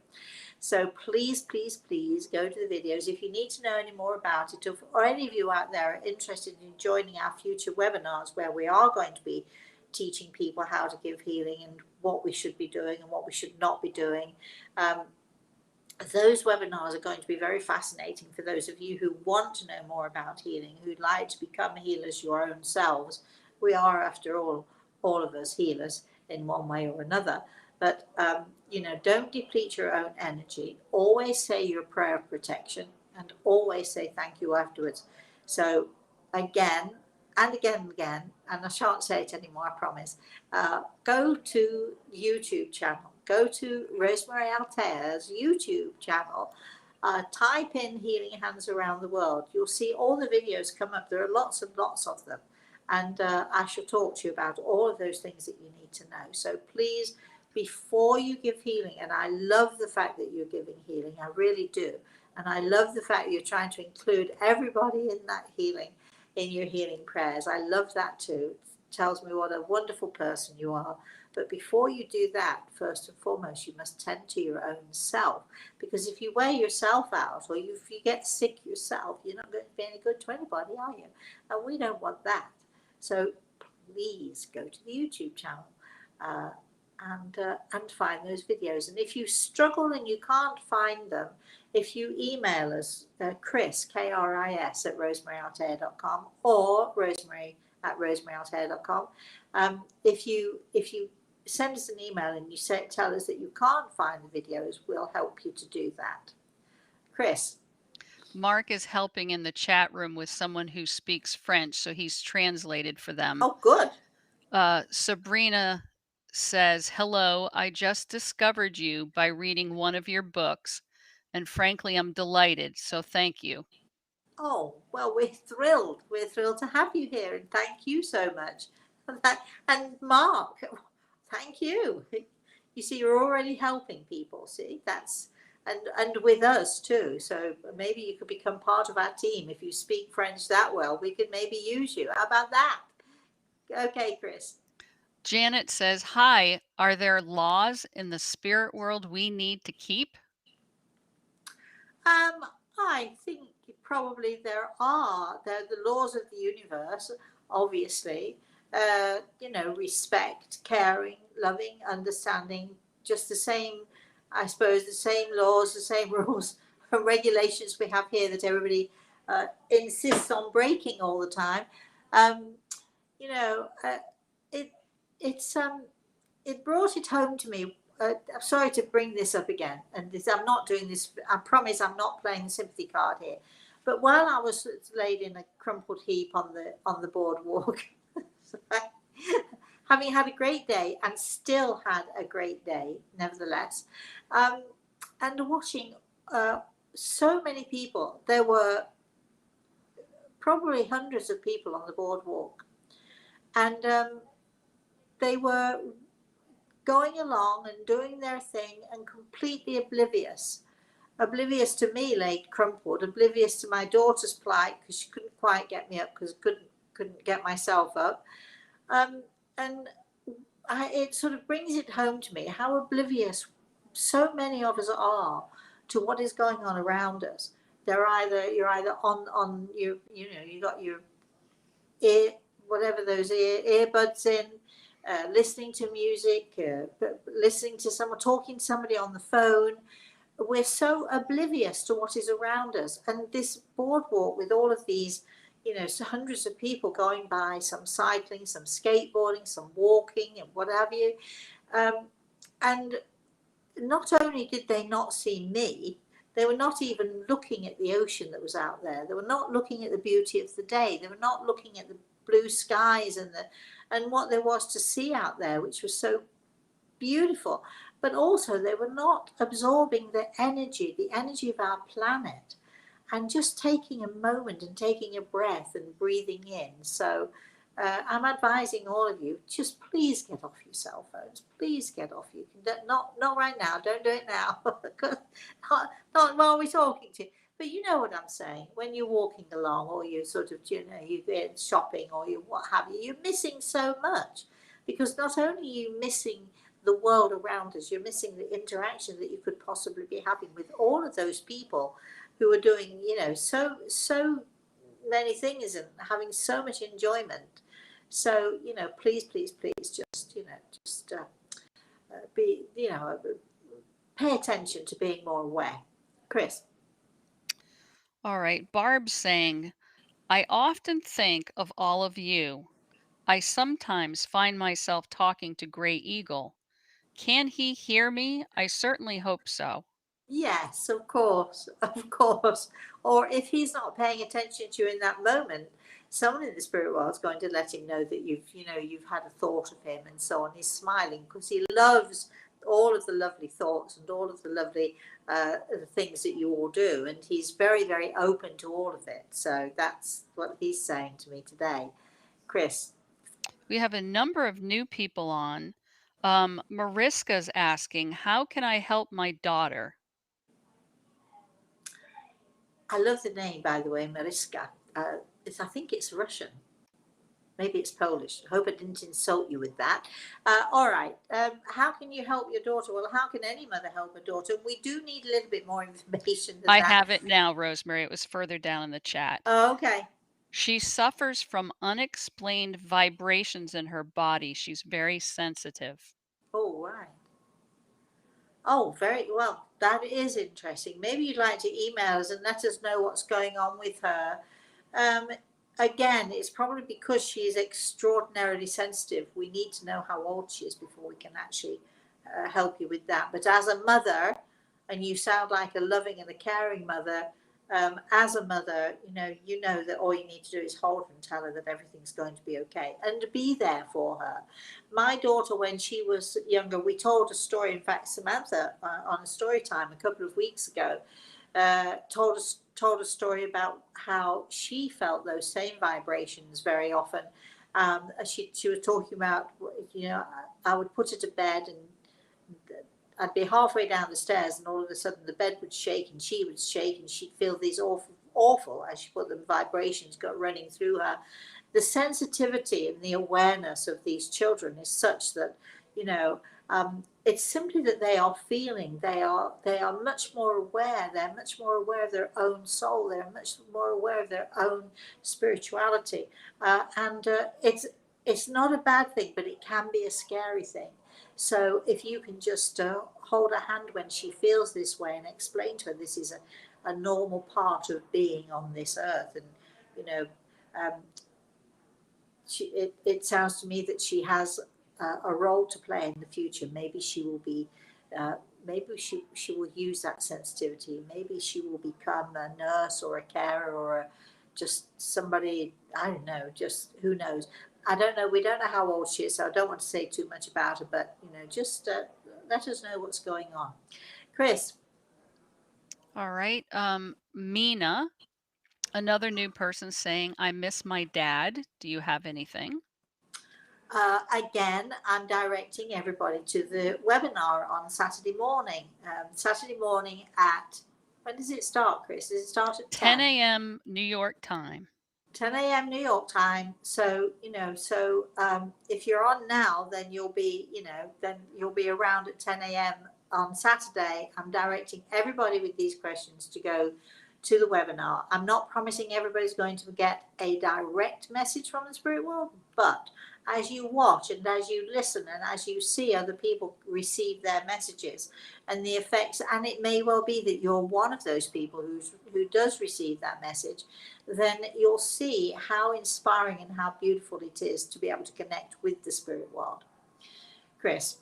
So please, please, please go to the videos. If you need to know any more about it, or any of you out there are interested in joining our future webinars, where we are going to be teaching people how to give healing and what we should be doing and what we should not be doing, those webinars are going to be very fascinating for those of you who want to know more about healing, who'd like to become healers your own selves. We are, after all of us healers in one way or another. But, don't deplete your own energy. Always say your prayer of protection, and always say thank you afterwards. So again, and again and again, and I shan't say it anymore, I promise. Go to YouTube channel. Go to Rosemary Altea's YouTube channel. Type in Healing Hands Around the World. You'll see all the videos come up. There are lots and lots of them. And I shall talk to you about all of those things that you need to know. So please, before you give healing, and I love the fact that you're giving healing, I really do. And I love the fact that you're trying to include everybody in that healing, in your healing prayers. I love that too. It tells me what a wonderful person you are. But before you do that, first and foremost, you must tend to your own self. Because if you wear yourself out, or if you get sick yourself, you're not going to be any good to anybody, are you? And we don't want that. So please go to the YouTube channel and find those videos. And if you struggle and you can't find them, if you email us, Chris, Kris, at rosemaryaltea.com, or Rosemary at rosemaryaltea.com. If you send us an email and you tell us that you can't find the videos, we'll help you to do that. Chris. Mark is helping in the chat room with someone who speaks French, so he's translated for them. Oh, good. Sabrina says, hello, I just discovered you by reading one of your books, and frankly, I'm delighted, so thank you. Oh, well, we're thrilled. We're thrilled to have you here, and thank you so much. And Mark, thank you. You see, you're already helping people, see? And with us too. So maybe you could become part of our team. If you speak French that well, we could maybe use you. How about that? Okay, Chris. Janet says, hi, are there laws in the spirit world we need to keep? I think probably there are. There are the laws of the universe, obviously. Respect, caring, loving, understanding, just the same, I suppose, the same laws, the same rules and regulations we have here that everybody insists on breaking all the time. You know, it it's it brought it home to me. I'm sorry to bring this up again, and I'm not doing this. I promise I'm not playing the sympathy card here. But while I was laid in a crumpled heap on the boardwalk, having had a great day and still had a great day, nevertheless, and watching so many people, there were probably hundreds of people on the boardwalk, and they were going along and doing their thing and completely oblivious to me laid crumpled, oblivious to my daughter's plight because she couldn't quite get me up because I couldn't get myself up. And it sort of brings it home to me how oblivious so many of us are to what is going on around us. You're either on you got your ear, whatever those earbuds in, listening to music, listening to someone, talking to somebody on the phone. We're so oblivious to what is around us. And this boardwalk with all of these, hundreds of people going by, some cycling, some skateboarding, some walking, and what have you. And not only did they not see me, they were not even looking at the ocean that was out there. They were not looking at the beauty of the day. They were not looking at the blue skies and what there was to see out there, which was so beautiful. But also they were not absorbing the energy of our planet, and just taking a moment and taking a breath and breathing in. So I'm advising all of you, just please get off your cell phones. Please get off. You can not right now. Don't do it now. not while we're talking to you. But you know what I'm saying. When you're walking along, or you're sort of, you're shopping, or you what have you, you're missing so much, because not only are you missing the world around us, you're missing the interaction that you could possibly be having with all of those people who are doing, so many things and having so much enjoyment. So, please, just, be, pay attention to being more aware. Chris. All right. Barb's saying, I often think of all of you. I sometimes find myself talking to Gray Eagle. Can he hear me? I certainly hope so. Yes, of course, of course. Or if he's not paying attention to you in that moment, someone in the spirit world is going to let him know that you've had a thought of him and so on. He's smiling because he loves all of the lovely thoughts and all of the lovely things that you all do, and he's very, very open to all of it. So that's what he's saying to me today. Chris. We have a number of new people on. Mariska's asking, how can I help my daughter? I love the name, by the way, Mariska. I think it's Russian. Maybe it's Polish. I hope I didn't insult you with that. All right. How can you help your daughter? Well, how can any mother help a daughter? We do need a little bit more information than I that. have it now, Rosemary. It was further down in the chat. Oh, okay. She suffers from unexplained vibrations in her body. She's very sensitive. Oh, right. Oh, very well. That is interesting. Maybe you'd like to email us and let us know what's going on with her. Um, Again, it's probably because she is extraordinarily sensitive. We need to know how old she is before we can actually help you with that. But as a mother, and you sound like a loving and a caring mother, as a mother, you know that all you need to do is hold her and tell her that everything's going to be okay, and to be there for her. My daughter, when she was younger, we told a story. In fact, Samantha, on a story time a couple of weeks ago, told a story about how she felt those same vibrations very often. She was talking about, I would put her to bed, and I'd be halfway down the stairs, and all of a sudden the bed would shake and she would shake, and she'd feel these awful, as she put them, vibrations go running through her. The sensitivity and the awareness of these children is such that, it's simply that they are feeling. They are much more aware. They're much more aware of their own soul. They're much more aware of their own spirituality, and it's not a bad thing, but it can be a scary thing. So if you can just hold her hand when she feels this way and explain to her this is a normal part of being on this earth, and you know, um, it sounds to me that she has a role to play in the future. Maybe she will be. Maybe she will use that sensitivity. Maybe she will become a nurse or a carer or just somebody. I don't know. Just who knows. I don't know. We don't know how old she is, so I don't want to say too much about her. But just let us know what's going on, Chris. All right. Mina, another new person saying, I miss my dad. Do you have anything? Again, I'm directing everybody to the webinar on Saturday morning. Saturday morning at, when does it start, Chris? Does it start at 10 a.m. New York time. 10 a.m. New York time. So, if you're on now, then you'll be, around at 10 a.m. on Saturday. I'm directing everybody with these questions to go to the webinar. I'm not promising everybody's going to get a direct message from the spirit world, but as you watch and as you listen and as you see other people receive their messages and the effects, and it may well be that you're one of those people who does receive that message, then you'll see how inspiring and how beautiful it is to be able to connect with the spirit world. Chris.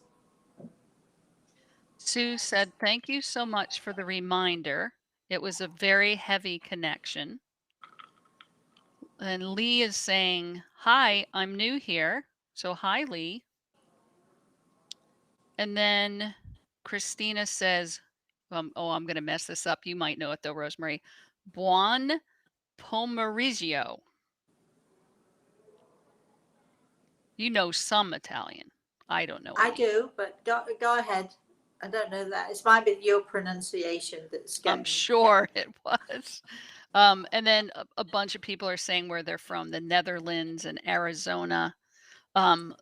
Sue said, thank you so much for the reminder. It was a very heavy connection. And Lee is saying, hi, I'm new here. So hi, Lee. And then Christina says, I'm going to mess this up. You might know it though, Rosemary. Buon pomeriggio. You know some Italian. I don't know any. I do, but go ahead. I don't know that. It might be your pronunciation that's getting. I'm sure it was. And then a bunch of people are saying where they're from, the Netherlands and Arizona.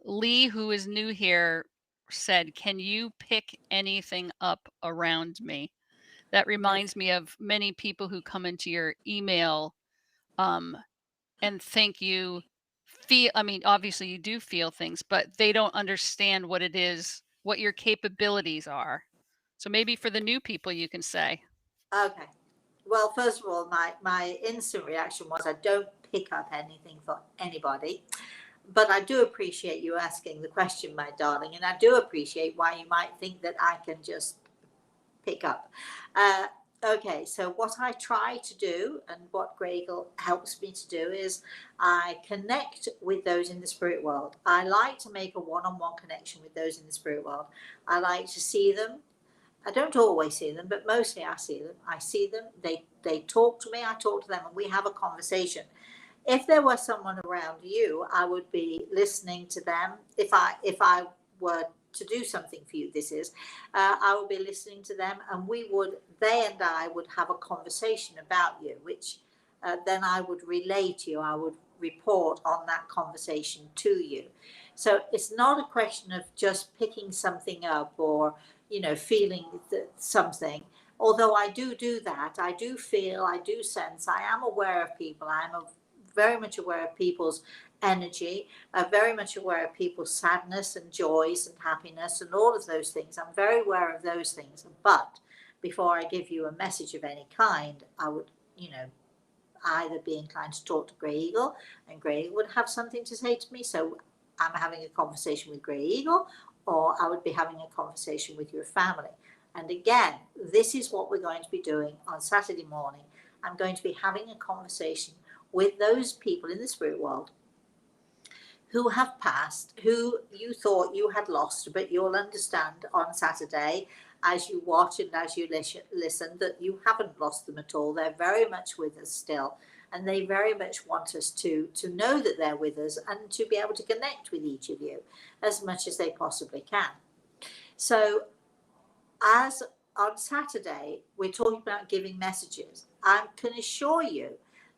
Lee, who is new here, said, can you pick anything up around me? That reminds me of many people who come into your email and think you feel, I mean, obviously you do feel things, but they don't understand what it is, what your capabilities are. So maybe for the new people, you can say. Okay. Well, first of all, my instant reaction was I don't pick up anything for anybody. But I do appreciate you asking the question, my darling, and I do appreciate why you might think that I can just pick up. Okay, so what I try to do and what Gregel helps me to do is I connect with those in the spirit world. I like to make a one-on-one connection with those in the spirit world. I like to see them. I don't always see them, but mostly I see them. They talk to me, I talk to them, and we have a conversation. If there was someone around you, I would be listening to them. If I were to do something for you, this is, I would be listening to them, and they and I would have a conversation about you, which then I would relay to you. I would report on that conversation to you. So it's not a question of just picking something up or, feeling something. Although I do that, I do feel, I do sense, I am aware of people. Very much aware of people's energy, very much aware of people's sadness and joys and happiness and all of those things. I'm very aware of those things. But before I give you a message of any kind, I would, either be inclined to talk to Grey Eagle, and Grey Eagle would have something to say to me. So I'm having a conversation with Grey Eagle, or I would be having a conversation with your family. And again, this is what we're going to be doing on Saturday morning. I'm going to be having a conversation with those people in the spirit world who have passed, who you thought you had lost, but you'll understand on Saturday as you watch and as you listen that you haven't lost them at all. They're very much with us still, and they very much want us to know that they're with us and to be able to connect with each of you as much as they possibly can. So as on Saturday, we're talking about giving messages. I can assure you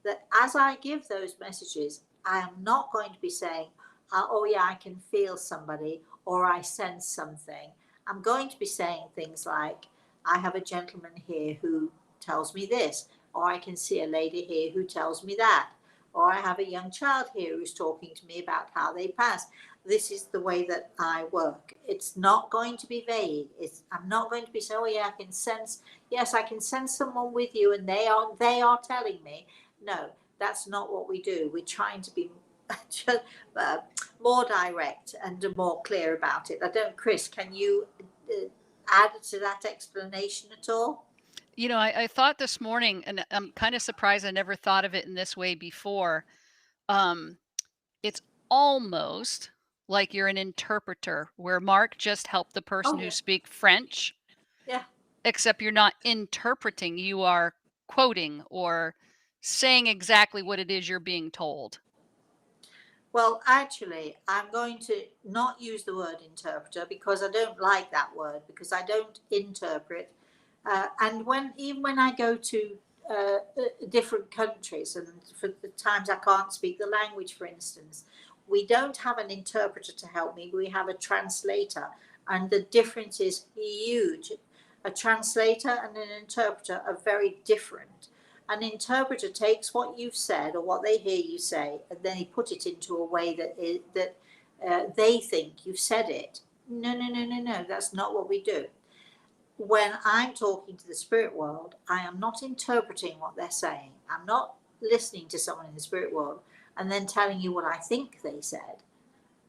that as I give those messages, I am not going to be saying, oh yeah, I can feel somebody or I sense something. I'm going to be saying things like, I have a gentleman here who tells me this, or I can see a lady here who tells me that, or I have a young child here who's talking to me about how they passed. This is the way that I work. It's not going to be vague. I'm not going to be saying, oh yeah, I can sense, yes, I can sense someone with you and they are telling me. No, that's not what we do. We're trying to be more direct and more clear about it. Chris, can you add to that explanation at all? I thought this morning, and I'm kind of surprised I never thought of it in this way before. Um, it's almost like you're an interpreter, where Mark just helped the person Oh who yeah, speak French, yeah. except you're not interpreting, you are quoting or saying exactly what it is you're being told. Well, actually, I'm going to not use the word interpreter because I don't like that word, because I don't interpret. And even when I go to different countries, and for the times I can't speak the language, for instance, we don't have an interpreter to help me. We have a translator, and the difference is huge. A translator and an interpreter are very different. An interpreter takes what you've said or what they hear you say, and then he put it into a way that they think you've said it. No, no, no, no, no. That's not what we do. When I'm talking to the spirit world, I am not interpreting what they're saying. I'm not listening to someone in the spirit world and then telling you what I think they said.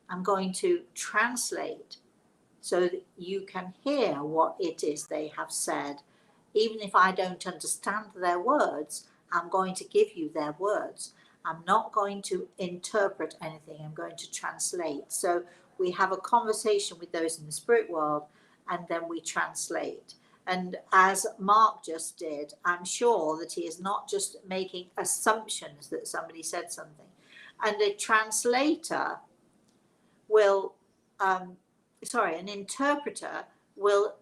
I'm going to translate so that you can hear what it is they have said. Even if I don't understand their words, I'm going to give you their words. I'm not going to interpret anything, I'm going to translate. So we have a conversation with those in the spirit world, and then we translate. And as Mark just did, I'm sure that he is not just making assumptions that somebody said something. And a translator will, an interpreter will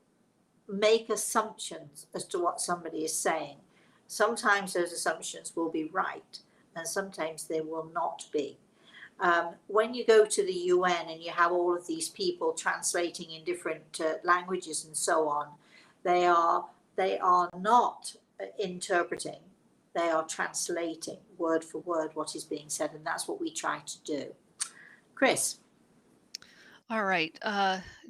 make assumptions as to what somebody is saying. Sometimes those assumptions will be right, and sometimes they will not be. When you go to the UN and you have all of these people translating in different languages and so on, they are not interpreting. They are translating word for word what is being said, and that's what we try to do. Chris. All right.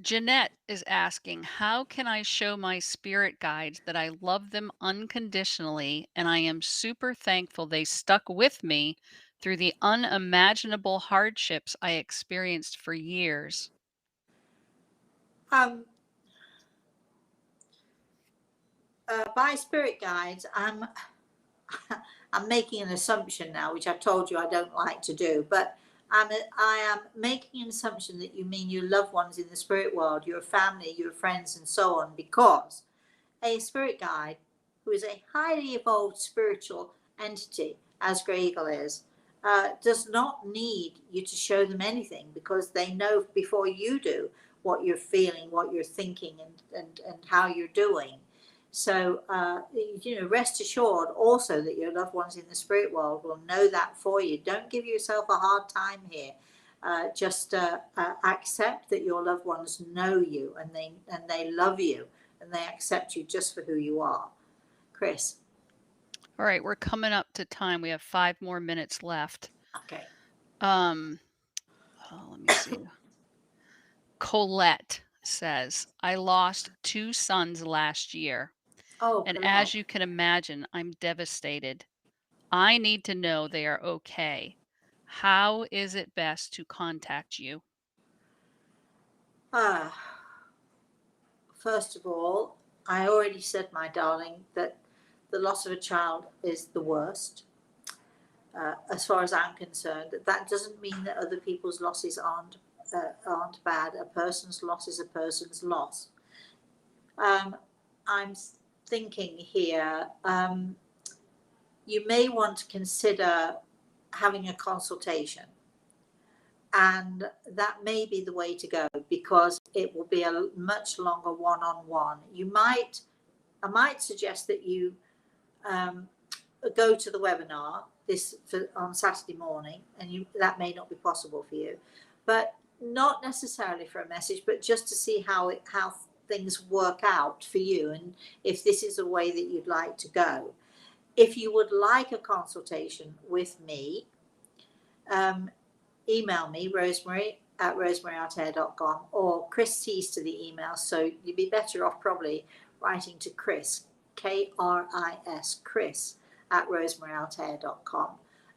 Jeanette is asking, how can I show my spirit guides that I love them unconditionally and I am super thankful they stuck with me through the unimaginable hardships I experienced for years? Um, by spirit guides, I'm making an assumption now, which I've told you I don't like to do, but I am making an assumption that you mean your loved ones in the spirit world, your family, your friends, and so on, because a spirit guide who is a highly evolved spiritual entity, as Grey Eagle is, does not need you to show them anything, because they know before you do what you're feeling, what you're thinking, and how you're doing. So, rest assured also that your loved ones in the spirit world will know that for you. Don't give yourself a hard time here. Just accept that your loved ones know you, and they love you, and they accept you just for who you are. Chris. All right, we're coming up to time. We have 5 more minutes left. Okay. Let me see. Colette says, I lost 2 sons last year, Oh, and Colette. as you can imagine, I'm devastated. I need to know they are okay. How is it best to contact you? Ah, first of all, I already said, my darling, that the loss of a child is the worst. As far as I'm concerned, that doesn't mean that other people's losses aren't bad. A person's loss is a person's loss. I'm thinking here, you may want to consider having a consultation, and that may be the way to go, because it will be a much longer one-on-one. I might suggest that you um, go to the webinar on Saturday morning, and that may not be possible for you, but not necessarily for a message, but just to see how things work out for you, and if this is a way that you'd like to go. If you would like a consultation with me, um, email me, Rosemary at rosemaryaltea.com, or Chris Tees to the email. So you'd be better off probably writing to Chris, Kris, Chris at rosemaryaltea.com.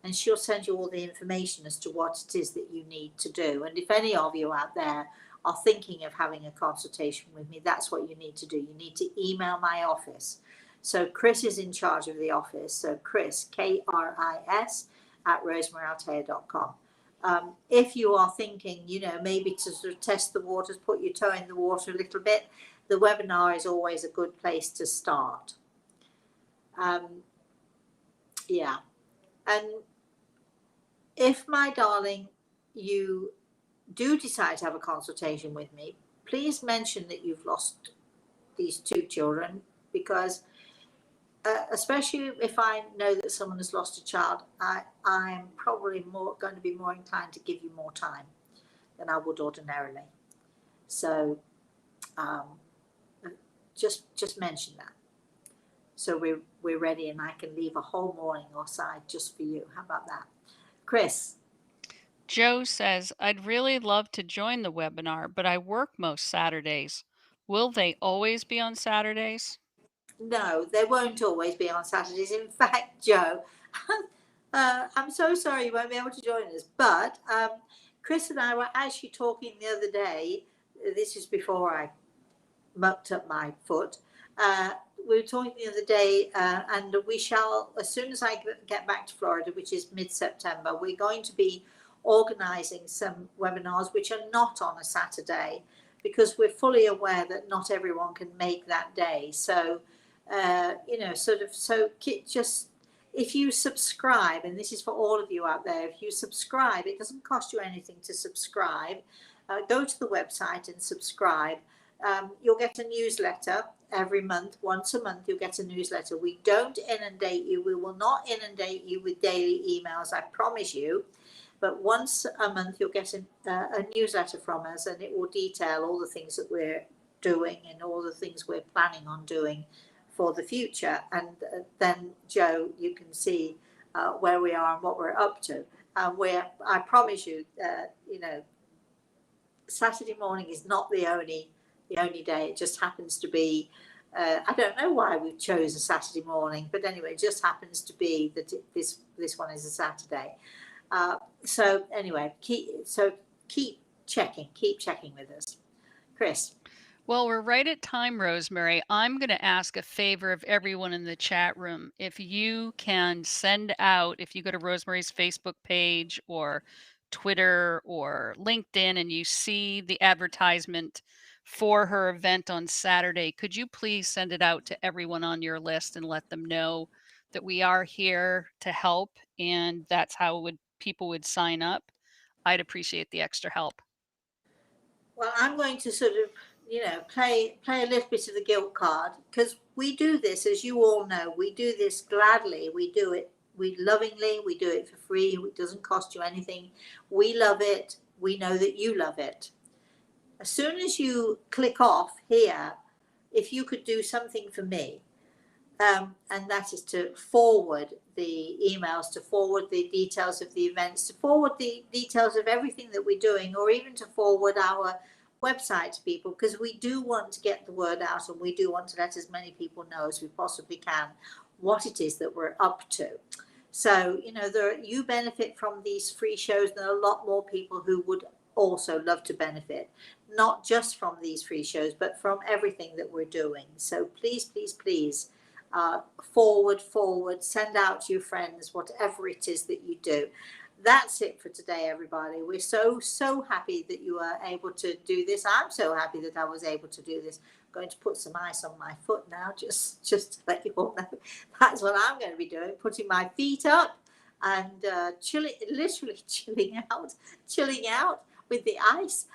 And she'll send you all the information as to what it is that you need to do. And if any of you out there are thinking of having a consultation with me, that's what you need to do. You need to email my office. So Chris is in charge of the office. So Chris, Kris, at rosemaryaltea.com. If you are thinking, maybe to sort of test the waters, put your toe in the water a little bit, the webinar is always a good place to start. Yeah. And if, my darling, you do decide to have a consultation with me, please mention that you've lost these 2 children, because especially if I know that someone has lost a child, I'm probably going to be more inclined to give you more time than I would ordinarily. So just mention that. So we're ready, and I can leave a whole morning aside just for you. How about that? Chris. Joe says, I'd really love to join the webinar, but I work most Saturdays. Will they always be on Saturdays? No, they won't always be on Saturdays. In fact, Joe, I'm so sorry you won't be able to join us. But Chris and I were actually talking the other day. This is before I mucked up my foot. We were talking the other day, and we shall, as soon as I get back to Florida, which is mid-September, we're going to be organising some webinars which are not on a Saturday, because we're fully aware that not everyone can make that day. So, just if you subscribe, and this is for all of you out there, if you subscribe, it doesn't cost you anything to subscribe. Go to the website and subscribe. You'll get a newsletter every month. Once a month, you'll get a newsletter. We don't inundate you. We will not inundate you with daily emails, I promise you. But once a month, you'll get a newsletter from us, and it will detail all the things that we're doing and all the things we're planning on doing for the future. And then, Joe, you can see where we are and what we're up to. I promise you, Saturday morning is not the only day. It just happens to be. I don't know why we chose a Saturday morning, but anyway, it just happens to be that this one is a Saturday. So anyway, keep checking with us, Chris. Well, we're right at time, Rosemary. I'm going to ask a favor of everyone in the chat room. If you can send out, if you go to Rosemary's Facebook page or Twitter or LinkedIn and you see the advertisement for her event on Saturday, could you please send it out to everyone on your list and let them know that we are here to help? And that's how it would people would sign up, I'd appreciate the extra help. Well, I'm going to sort of, play a little bit of the guilt card, because we do this, as you all know, we do this gladly. We do it, we lovingly, we do it for free. It doesn't cost you anything. We love it. We know that you love it. As soon as you click off here, if you could do something for me, and that is to forward the emails, to forward the details of the events, to forward the details of everything that we're doing, or even to forward our website to people, because we do want to get the word out, and we do want to let as many people know as we possibly can what it is that we're up to. So, you benefit from these free shows, and there are a lot more people who would also love to benefit, not just from these free shows, but from everything that we're doing. So please, please, please, forward, send out to your friends, whatever it is that you do. That's it for today, everybody. We're so happy that you were able to do this. I'm so happy that I was able to do this. I'm going to put some ice on my foot now, just to let you all know. That's what I'm going to be doing, putting my feet up and literally chilling out with the ice.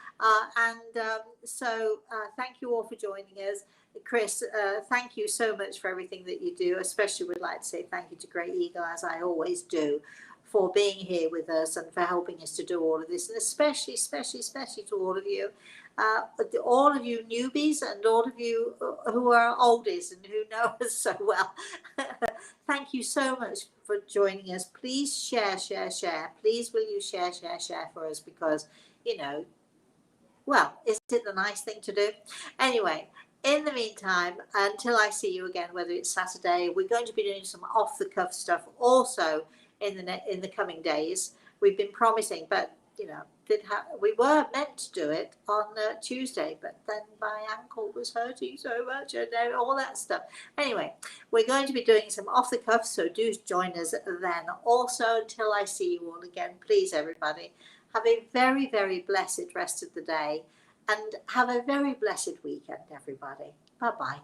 So thank you all for joining us. Chris, thank you so much for everything that you do. Especially would like to say thank you to Great Eagle, as I always do, for being here with us and for helping us to do all of this, and especially to all of you, newbies, and all of you who are oldies and who know us so well. Thank you so much for joining us. Please share. Please will you share for us, because, well, isn't it the nice thing to do? Anyway, in the meantime, until I see you again, whether it's Saturday, we're going to be doing some off-the-cuff stuff also in the coming days. We've been promising, but we were meant to do it on Tuesday, but then my ankle was hurting so much and all that stuff. Anyway, we're going to be doing some off-the-cuff, so do join us then. Also, until I see you all again, please, everybody, have a very, very blessed rest of the day, and have a very blessed weekend, everybody. Bye-bye.